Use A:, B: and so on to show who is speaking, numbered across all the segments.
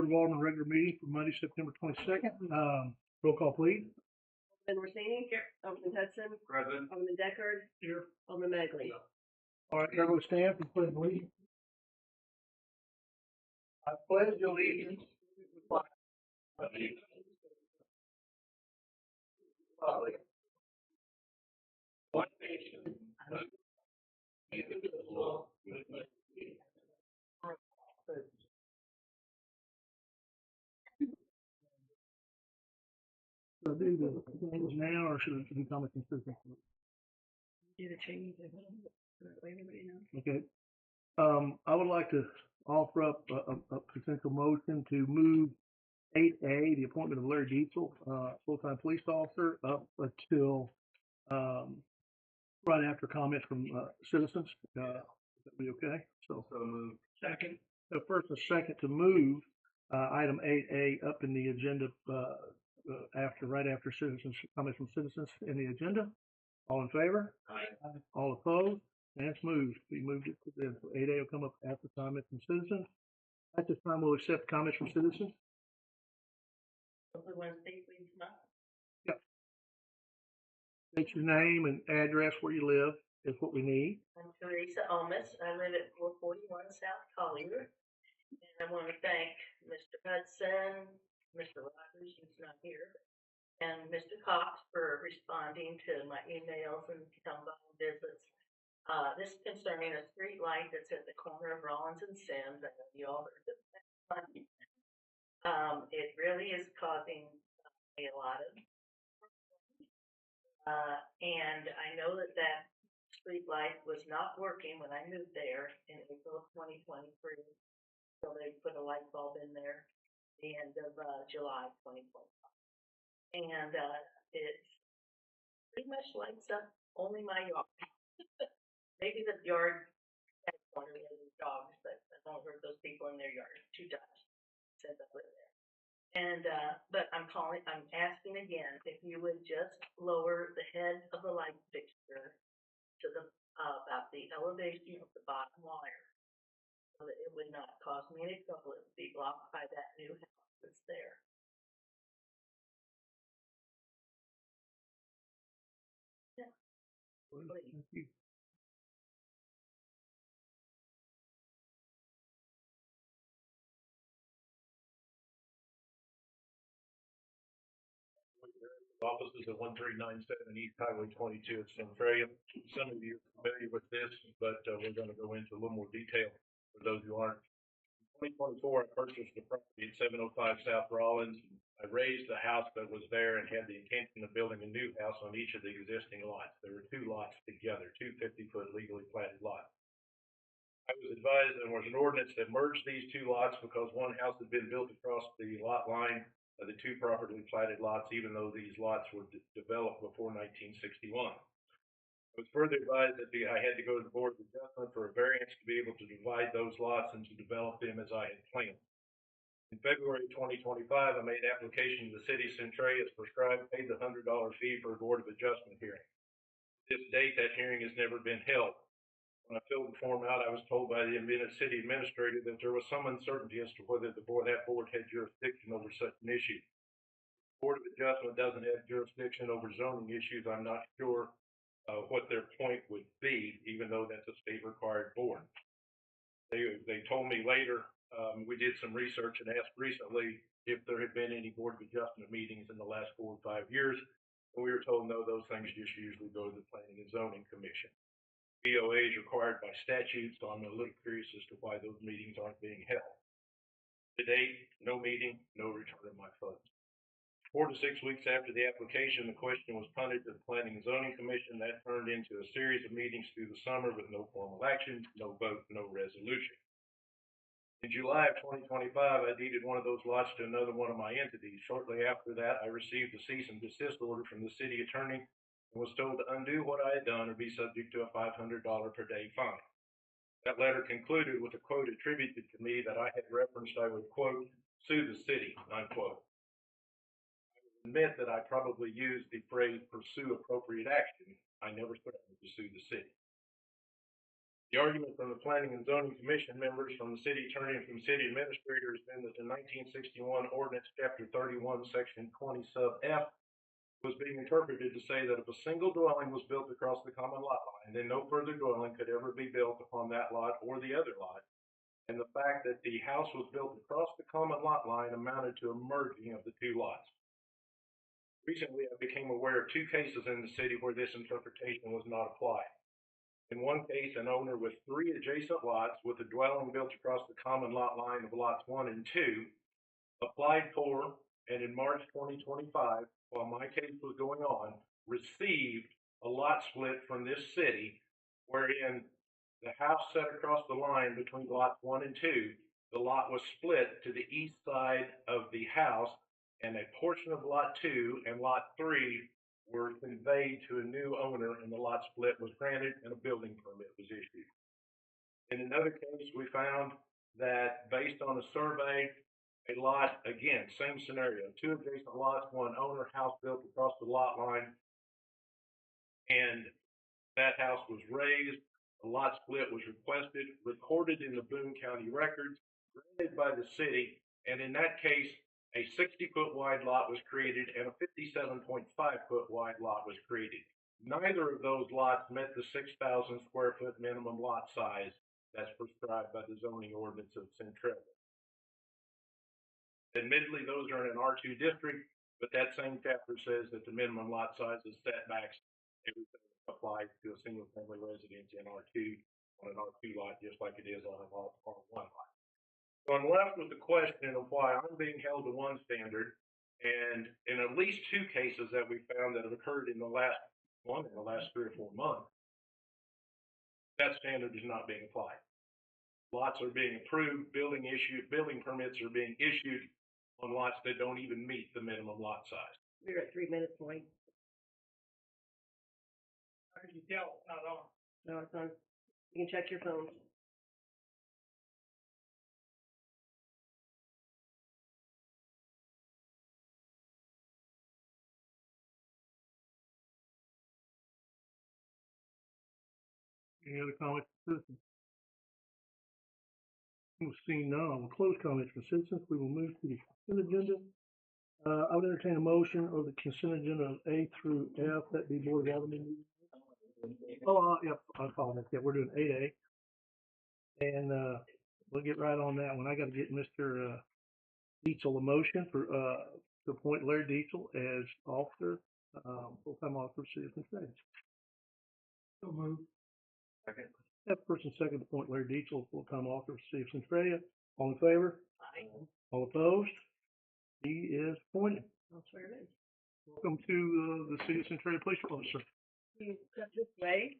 A: Board of Aldermen regular meeting for Monday, September 22nd. Roll call, please.
B: Alderman Orsini. Here. Alderman Hudson.
C: Present.
B: Alderman Deckard.
A: Here.
B: Alderman Magley.
A: All right, everyone stand for pledge of allegiance. I pledge allegiance to the flag of the United States Republic, one nation, indivisible, with liberty and justice. Should I do the change now, or should it become a consistent?
B: Do the change. Let everybody know.
A: Okay. I would like to offer up a potential motion to move 8A, the appointment of Larry Dietzel, full-time police officer, up until right after comments from citizens. Would that be okay? So move. Second. So first and second to move item 8A up in the agenda right after citizens comments from citizens in the agenda. All in favor?
C: Aye.
A: All opposed? And it's moved. We moved it to the 8A will come up after comments from citizens. At this time, we'll accept comments from citizens.
B: Hopefully Wednesday, please not.
A: State your name and address where you live is what we need.
B: I'm Teresa Omis. I live at 441 South Collier. And I want to thank Mr. Hudson, Mr. Rogers, who's not here, and Mr. Cox for responding to my emails and telephone visits. This is concerning a street light that's at the corner of Rollins and Sims. I know you all heard of that. It really is causing a lot of and I know that street light was not working when I moved there in April of 2023. So they put a light bulb in there at the end of July 2025. And it pretty much lights up only my yard. Maybe the yard has one of the other dogs, but I don't hurt those people in their yard 2 times since I lived there. And but I'm asking again if you would just lower the head of the light fixture to the about the elevation of the bottom wire, so that it would not cause me any trouble. It would be blocked by that new house that's there. Yeah. Please.
A: Thank you.
C: Offices at 1397 East Highway 22 at Centralia. Some of you are familiar with this, but we're going to go into a little more detail for those who aren't. In 2024, I purchased the property at 705 South Rollins. I raised the house that was there and had the intention of building a new house on each of the existing lots. There were 2 lots together, 2 50-foot legally platted lots. I was advised there was an ordinance that merged these 2 lots because one house had been built across the lot line of the 2 properly platted lots, even though these lots were developed before 1961. I was further advised that I had to go to the Board of Adjustment for a variance to be able to divide those lots and to develop them as I had planned. In February 2025, I made application to the City of Centralia as prescribed, paid the $100 fee for a Board of Adjustment hearing. To this date, that hearing has never been held. When I filled the form out, I was told by the city administrator that there was some uncertainty as to whether that board had jurisdiction over such an issue. The Board of Adjustment doesn't have jurisdiction over zoning issues. I'm not sure what their point would be, even though that's a state-required board. They told me later, we did some research and asked recently if there had been any Board of Adjustment meetings in the last 4 or 5 years, and we were told no, those things just usually go to the Planning and Zoning Commission. BOA is required by statute, so I'm a little curious as to why those meetings aren't being held. To date, no meeting, no return of my funds. 4 to 6 weeks after the application, the question was punted to the Planning and Zoning Commission. That turned into a series of meetings through the summer with no formal action, no vote, no resolution. In July of 2025, I deeded one of those lots to another one of my entities. Shortly after that, I received a cease and desist order from the city attorney and was told to undo what I had done or be subject to a $500 per day fine. That letter concluded with a quote attributed to me that I had referenced I would, quote, sue the city, unquote. I will admit that I probably used the phrase pursue appropriate action. I never threatened to sue the city. The argument from the Planning and Zoning Commission members, from the city attorney, and from the city administrator has been that the 1961 ordinance, chapter 31, section 20 sub F, was being interpreted to say that if a single dwelling was built across the common lot line, then no further dwelling could ever be built upon that lot or the other lot. And the fact that the house was built across the common lot line amounted to a merging of the two lots. Recently, I became aware of two cases in the city where this interpretation was not applied. In one case, an owner with 3 adjacent lots with a dwelling built across the common lot line of lots 1 and 2 applied for, and in March 2025, while my case was going on, received a lot split from this city, wherein the house set across the line between lots 1 and 2, the lot was split to the east side of the house, and a portion of lot 2 and lot 3 were conveyed to a new owner, and the lot split was granted and a building permit was issued. In another case, we found that based on a survey, a lot, again, same scenario, 2 adjacent lots, 1 owner, house built across the lot line, and that house was raised, a lot split was requested, recorded in the Boone County records, granted by the city, and in that case, a 60-foot wide lot was created and a 57.5-foot wide lot was created. Neither of those lots met the 6,000 square foot minimum lot size that's prescribed by the zoning ordinance of Centralia. Admittedly, those are in an R2 district, but that same chapter says that the minimum lot sizes, setbacks, everything applies to a single family residence in R2 on an R2 lot, just like it is on an R1 lot. So I'm left with the question of why I'm being held to one standard, and in at least 2 cases that we found that have occurred in the last 3 or 4 months, that standard is not being applied. Lots are being approved, building permits are being issued on lots that don't even meet the minimum lot size.
B: We're at 3 minutes point.
A: How did you tell? Not on.
B: No, it's on. You can check your phone.
A: Any other comments from citizens? We'll see none. We'll close comments from citizens. We will move to the consent agenda. I would entertain a motion of the consent agenda of A through F, that be Board of Aldermen meeting. Oh, yep, I apologize. Yeah, we're doing 8A. And, we'll get right on that one. I gotta get Mr. Dietzel a motion for, to appoint Larry Dietzel as officer, full-time officer of Citizen States. So moved.
C: Second.
A: That person second to appoint Larry Dietzel, full-time officer of City of Centralia. All in favor?
B: Aye.
A: All opposed? He is appointed.
B: I'll swear it in.
A: Welcome to the City of Centralia Police Department, sir.
B: You cut this way.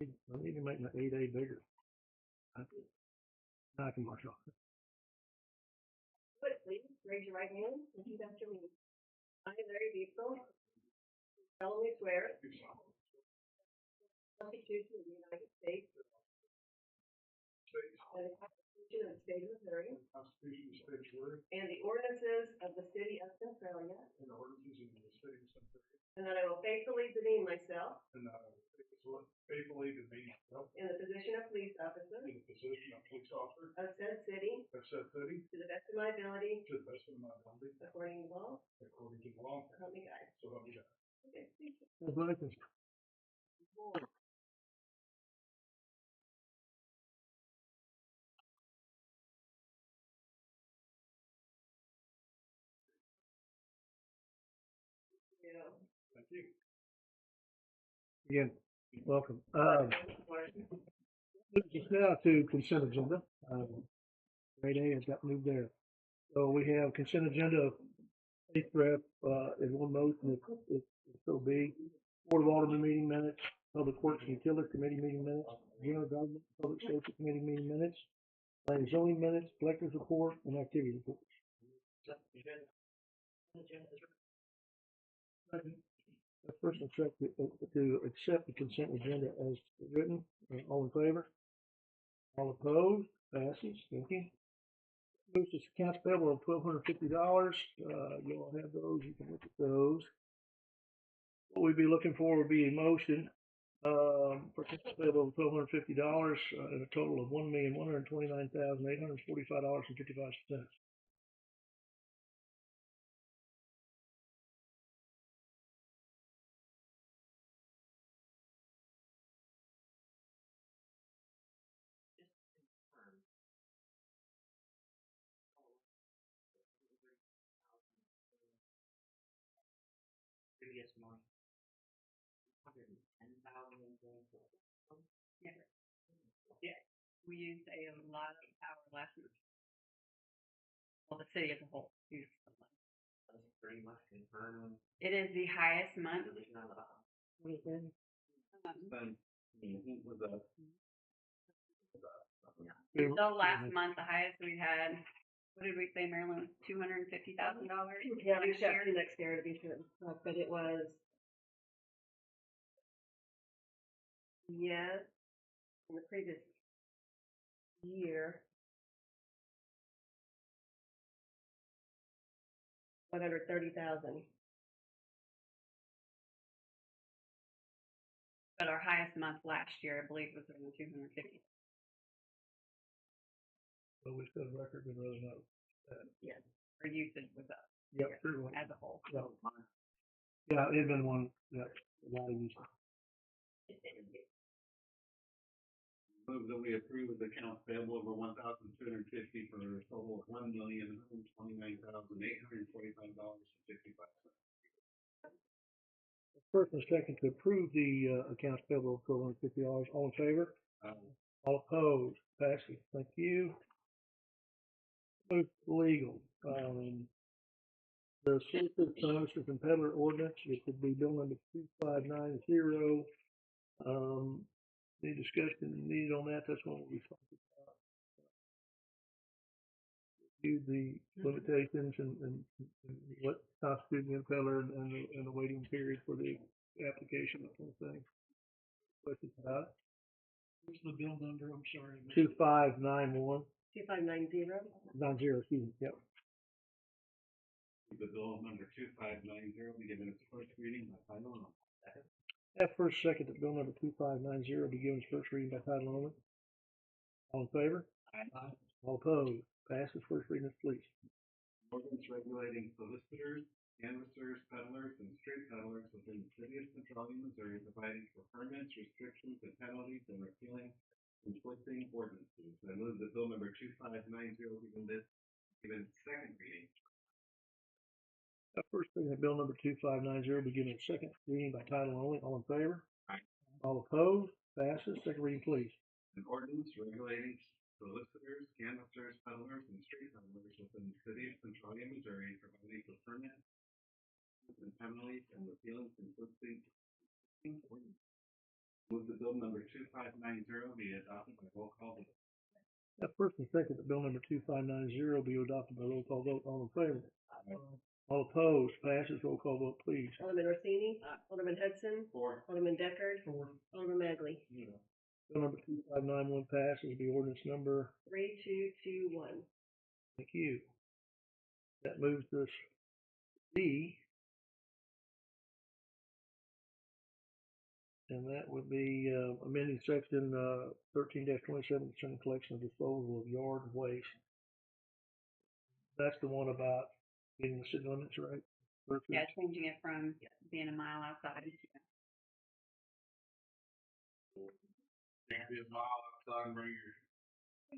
A: I need to make my 8A bigger. Now I can mark off.
B: Good, please. Raise your right hand. Repeat after me. I, Larry Diesel, solemnly swear. Constitution of the United States. And the Constitution of the State of Missouri.
D: Constitution of the State of Missouri
B: And the ordinances of the City of Centralia.
D: and the ordinances of the City of Centralia,
B: And that I will faithfully demean myself
D: and that I will faithfully demean myself
B: in the position of police officer
D: in the position of police officer
B: of said city
D: of said city
B: to the best of my ability,
D: to the best of my ability,
B: according to law.
D: according to the law,
B: So help me God.
D: so help me God.
B: Okay, thank you.
A: Congratulations.
B: Yeah.
D: Thank you.
A: Again, welcome. Moves us now to consent agenda. Grade A has got moved there. So we have consent agenda, A through F, in one motion, if so be. Board of Aldermen meeting minutes, Public Works and Utility Committee meeting minutes, General Government, Public Safety Committee meeting minutes, Planning and Zoning minutes, Collector's Report, and Activity Report. First, I'll check to accept the consent agenda as written. All in favor? All opposed? Passes. Thank you. Moves to accounts payable of $1,250. You all have those. You can look at those. What we'd be looking for would be a motion, for accounts payable of $1,250, and a total of $1,129,845.55.
E: Previous month. $110,000.
F: Yeah, we used a lot of power last month. Well, the city as a whole used a lot.
E: That's pretty much confirmed.
F: It is the highest month.
E: There's not a lot.
F: Um,
E: Then, heat was up.
F: So last month, the highest we had, what did we say, Marilyn, $250,000?
G: Yeah, we checked the next year to be sure, but it was. Yes, in the previous year. 130,000.
F: But our highest month last year, I believe, was around 250.
A: So we set a record, we'd rather not.
F: Our usage was up
A: Yep, sure. will.
F: as a whole.
A: Yeah, yeah, it'd been one, yeah, a lot of use.
D: Move that we approve the accounts payable over $1,250 for a total of $1,129,845.55.
A: First and second to approve the, accounts payable of $1,250. All in favor? All opposed? Passes. Thank you. Move to legal. The solicitor, publishers, and peddler ordinance, it could be bill number 2590. Any discussion needed on that? That's what we'll be talking about. Do the limitations and what constitutes an peddler and the waiting period for the application, that kind of thing. Questions about it? What's the bill number? I'm sorry. 2591.
G: 2590.
A: 90, excuse me. Yep.
D: The bill number 2590 be given its first reading by title only.
A: Have first, second that bill number 2590 be given its first reading by title only. All in favor?
E: Aye.
A: All opposed? Passes. First reading, please.
D: Ordinance regulating solicitors, canvassers, peddlers, and street peddlers within the city of Centralia, Missouri, providing for permits, restrictions, and penalties, and repealing conflicting ordinances. I move that bill number 2590 given its second reading.
A: First reading of bill number 2590 be given its second reading by title only. All in favor?
D: Aye.
A: All opposed? Passes. Second reading, please.
D: An ordinance regulating solicitors, canvassers, peddlers, and street peddlers within the city of Centralia, Missouri, providing for permits and penalties and repealing conflicting ordinances. Move the bill number 2590 be adopted by roll call vote.
A: First and second that bill number 2590 be adopted by roll call vote. All in favor? All opposed? Passes. Roll call vote, please.
G: Alderman Orsini. Alderman Hudson.
D: 4.
G: Alderman Deckard. Alderman Magley.
A: Bill number 2591 passes. Be ordinance number.
G: 3221.
A: Thank you. That moves us D. And that would be, amending section, 13-27 concerning collection and disposal of yard waste. That's the one about getting the city limits right. Versus-
F: Yeah, changing it from being a mile outside.
D: Be a mile outside and bring your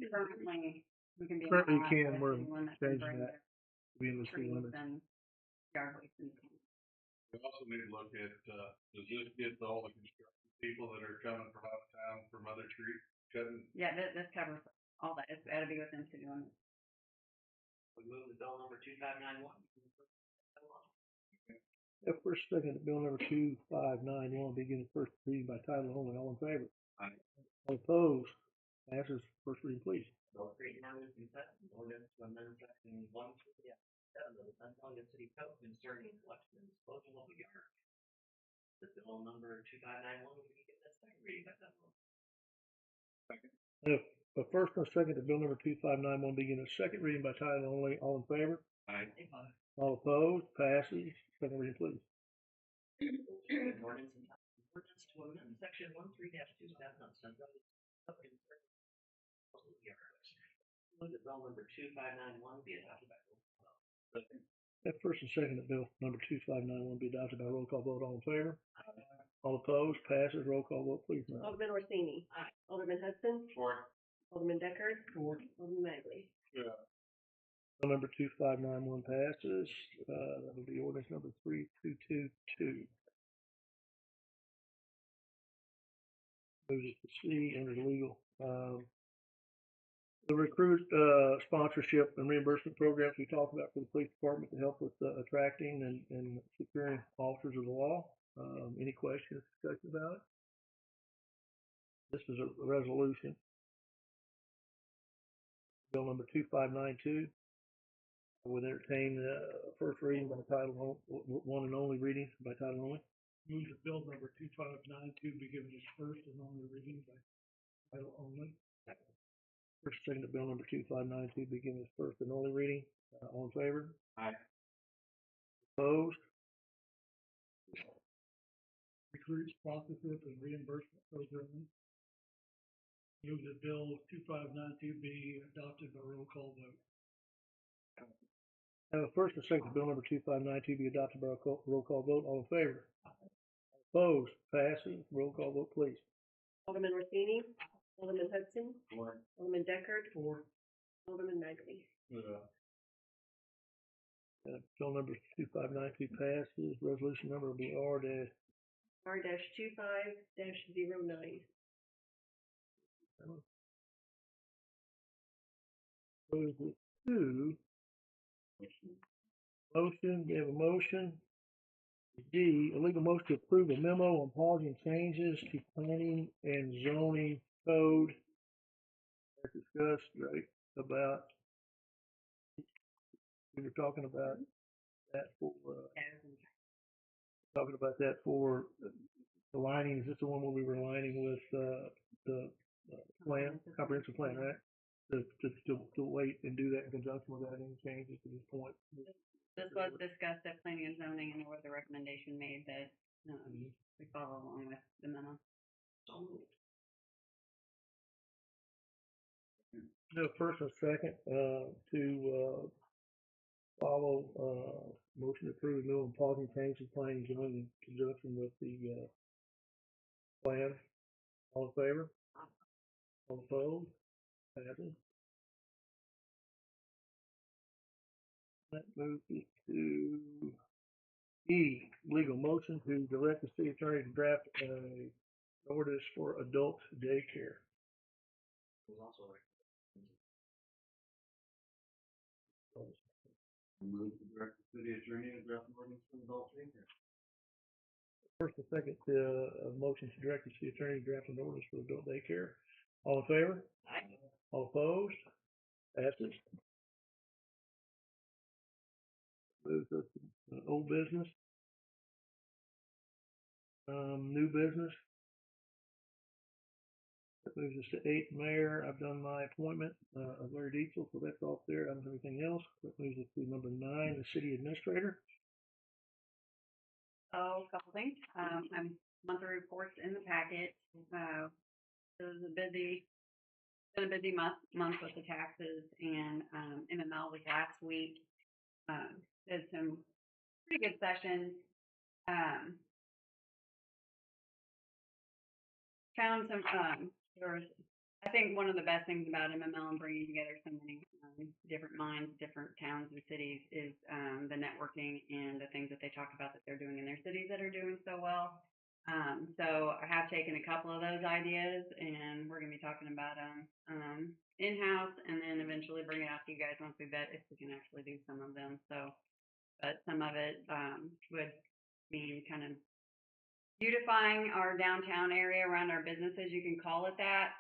F: Currently, we can be. a
A: Currently
F: mile
A: can,
F: outside
A: we're
F: city limits and
A: changing
F: bring
A: that. Be in the city
F: trees
A: limits.
F: and yard waste in.
C: We also need to look at, does this get to all the construction people that are coming from out of town from other tree cutting?
F: Yeah, this covers all that. It's gotta be within city limits.
E: We move the bill number 2591.
A: First, second that bill number 2591 be given first reading by title only. All in favor?
D: Aye.
A: All opposed? Passes. First reading, please.
E: Bill 397, ordinance to amend section 1 of the Centralia City Code concerning collection and disposal of the yard. The bill number 2591 will be given its second reading by title only.
A: But first and second that bill number 2591 be given its second reading by title only. All in favor?
D: Aye.
A: All opposed? Passes. Second reading, please.
E: Ordinance to amend section 13-2 up in yards. Move that bill number 2591 be adopted by roll call.
A: That first and second that bill number 2591 be adopted by roll call vote. All in favor? All opposed? Passes. Roll call vote, please, ma'am.
G: Alderman Orsini.
E: Aye.
G: Alderman Hudson.
D: Four.
G: Alderman Deckard. Alderman Magley.
A: Bill number 2591 passes. That will be ordinance number 3222. Moves it to C under legal. The recruit sponsorship and reimbursement programs we talked about for the police department to help with attracting and securing officers of the law. Any questions, discussion about it? This is a resolution. Bill number 2592. I would entertain first reading by title, one and only reading by title only. Move that bill number 2592 be given its first and only reading by title only. First, second, that bill number 2592 be given its first and only reading. All in favor?
D: Aye.
A: Opposed? Recruit sponsorship and reimbursement program. Move that bill 2592 be adopted by roll call vote. First and second, bill number 2592 be adopted by roll call vote. All in favor? Opposed? Passes. Roll call vote, please.
G: Alderman Orsini. Alderman Hudson.
D: Four.
G: Alderman Deckard.
A: Four.
G: Alderman Magley.
A: Bill number 2592 passes. Resolution number will be R-.
G: R-25-09.
A: Goes to motion. We have a motion. D, a legal motion to approve a memo on pausing changes to planning and zoning code. As discussed, right, about, we were talking about that for, aligning, is this the one where we were aligning with, the plan, comprehensive plan, right? To wait and do that in conjunction without any changes to this point.
F: This was discussed at planning and zoning, and there was a recommendation made that, we follow along with the memo.
A: No, first and second, to follow, motion to approve renewal and pausing changes planning and zoning in conjunction with the, plan. All in favor? All opposed? Passes. That moves it to E, legal motion to direct the city attorney to draft a orders for adult daycare.
E: Was also
D: Move to direct the city attorney to draft an ordinance for adult daycare.
A: First and second, motion to direct the city attorney to draft an orders for adult daycare. All in favor?
E: Aye.
A: All opposed? Passes. Moves us to old business. New business. That moves us to 8th mayor. I've done my appointment of Larry Dietzel, so that's off there. I don't have anything else. That moves us to number 9, the city administrator.
F: Oh, a couple things. Monthly reports in the packet. It was been a busy month with the taxes, and MML was last week. Did some pretty good sessions. Found some, I think one of the best things about MML and bringing together so many different minds, different towns and cities is the networking and the things that they talk about that they're doing in their cities that are doing so well. So I have taken a couple of those ideas, and we're going to be talking about them in-house, and then eventually bring it out to you guys once we vet if we can actually do some of them. So, but some of it would mean kind of beautifying our downtown area around our businesses, you can call it that.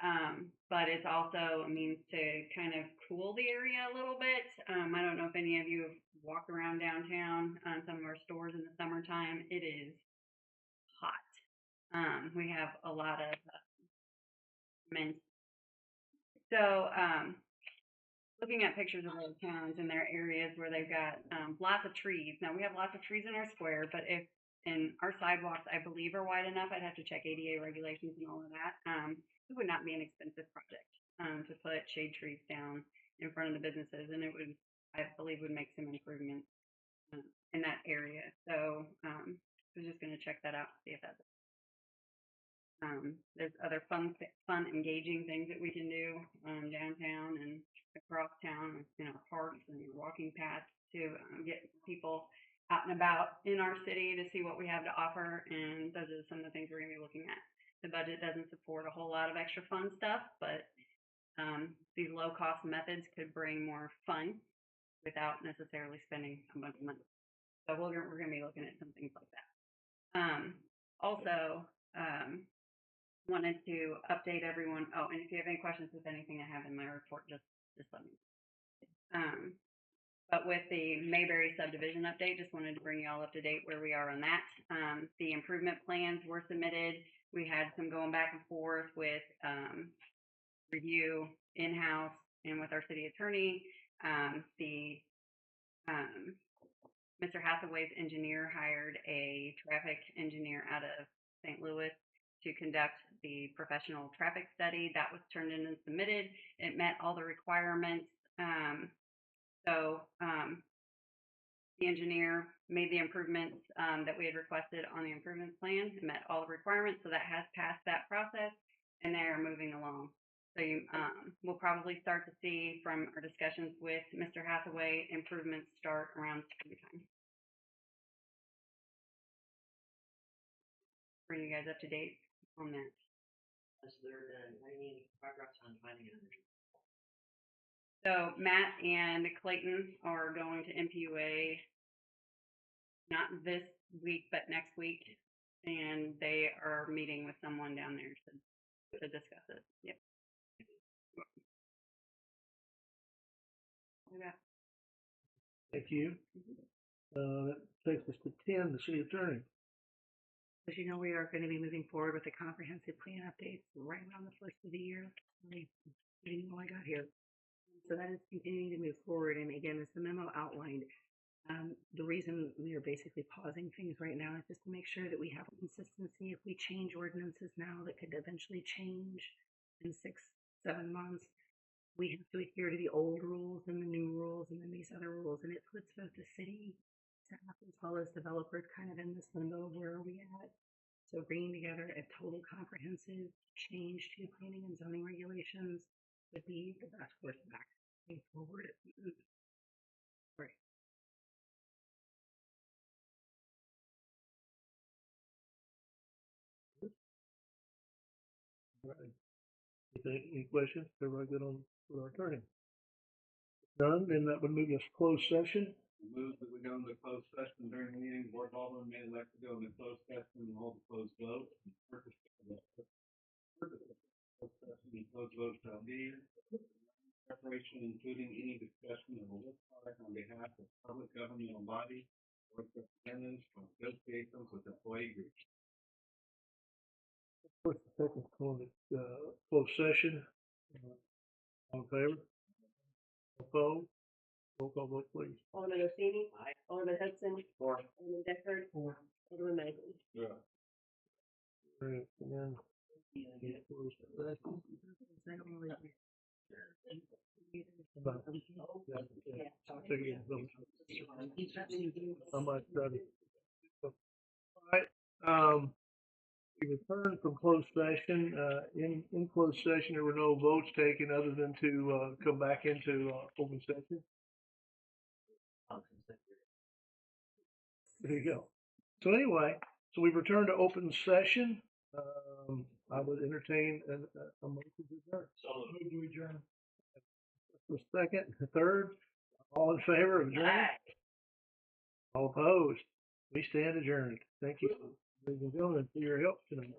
F: But it's also a means to kind of cool the area a little bit. I don't know if any of you have walked around downtown on some of our stores in the summertime. It is hot. We have a lot of men. So, looking at pictures of other towns and their areas where they've got lots of trees. Now, we have lots of trees in our square, but if and our sidewalks, I believe, are wide enough. I'd have to check ADA regulations and all of that. It would not be an expensive project, to put shade trees down in front of the businesses, and it would, I believe, would make some improvements in that area. So, we're just gonna check that out, see if that's. There's other fun, engaging things that we can do, downtown and across town, in our parks and walking paths to get people out and about in our city to see what we have to offer. And those are some of the things we're gonna be looking at. The budget doesn't support a whole lot of extra fun stuff, but these low-cost methods could bring more fun without necessarily spending a bunch of money. So we're gonna be looking at some things like that. Also, wanted to update everyone. Oh, and if you have any questions with anything I have in my report, just let me know. But with the Mayberry subdivision update, just wanted to bring you all up to date where we are on that. The improvement plans were submitted. We had some going back and forth with review in-house and with our city attorney. Mr. Hathaway's engineer hired a traffic engineer out of St. Louis to conduct the professional traffic study. That was turned in and submitted. It met all the requirements. The engineer made the improvements that we had requested on the improvement plan. It met all the requirements, so that has passed that process, and they are moving along. So we'll probably start to see from our discussions with Mr. Hathaway improvements start around springtime. Bring you guys up to date on that.
E: Has there been any progress on finding an energy?
F: So Matt and Clayton are going to MPUA not this week, but next week, and they are meeting with someone down there to discuss it. Yep. Yeah.
A: Thank you. That takes us to 10, the city attorney.
G: As you know, we are going to be moving forward with the comprehensive plan updates right around the first of the year. I didn't know I got here. So that is continuing to move forward. And again, as the memo outlined, the reason we are basically pausing things right now is just to make sure that we have consistency. If we change ordinances now that could eventually change in 6-7 months, we have to adhere to the old rules and the new rules and then these other rules. And it puts both the city staff as well as developers kind of in this limbo of where are we at. So bringing together a total comprehensive change to planning and zoning regulations would be the best course of action forward. Right.
A: Right. Any questions? Everybody good on with our attorney? None, then that would move us to closed session.
D: Move that we go into closed session during the meeting. Board of Aldermen may elect to go into closed session and hold a closed vote. Purpose of closed session and closed vote shall be preparation, including any discussion of a work product on behalf of public governmental body or representatives from associations with employee groups.
A: First and second on the closed session. All in favor? Opposed? Roll call vote, please.
G: Alderman Orsini. Aye. Alderman Hudson. Alderman Deckard. Alderman Magley.
C: Yeah.
A: Right, and then closed session. Alright, we returned from closed session. In closed session, there were no votes taken other than to come back into open session. There you go. So anyway, so we've returned to open session. I would entertain a motion to adjourn.
C: So
A: Move to adjourn. The second, the third, all in favor of adjourn? All opposed? We stand adjourned. Thank you, ladies and gentlemen, for your help tonight.